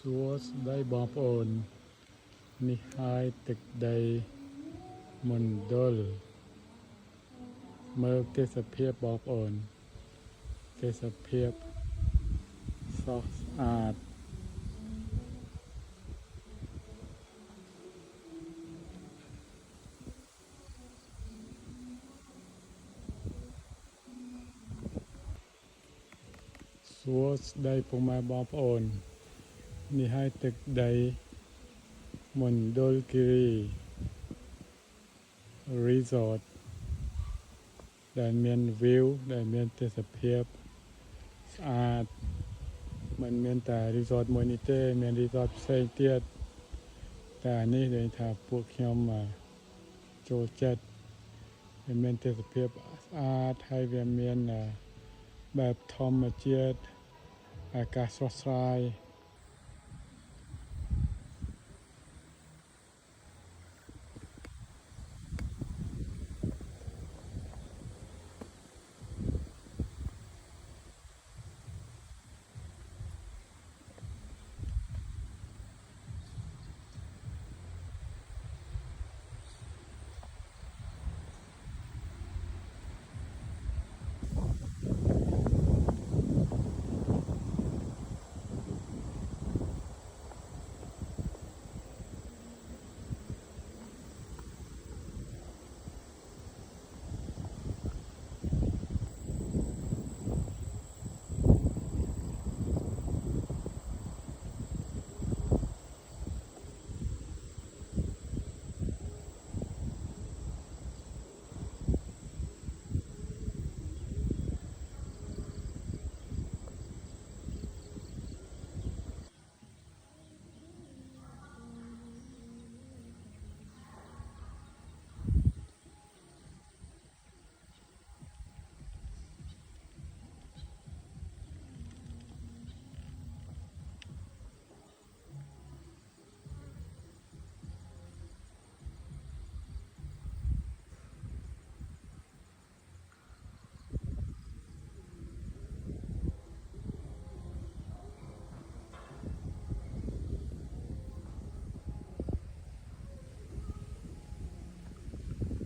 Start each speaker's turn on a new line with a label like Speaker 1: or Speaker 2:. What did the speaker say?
Speaker 1: សួស្តីបងប្អូននេះហើយទឹកដីមណ្ឌលមើលទេសភាពបងប្អូនទេសភាពស្រស់ស្អាតសួស្តីពុកម៉ែបងប្អូននេះហើយទឹកដីមណ្ឌលគិរី Resort ដែលមាន view ដែលមានទេសភាពស្អាតមិនមានតែ resort មួយនេះទេមាន resort ផ្សេងទៀតតែអានេះនិយាយថាពួកខ្ញុំចូលចិត្តវាមានទេសភាពស្អាតហើយវាមានបែបធម្មជាតិអាកាសស្រស់ស្រាយ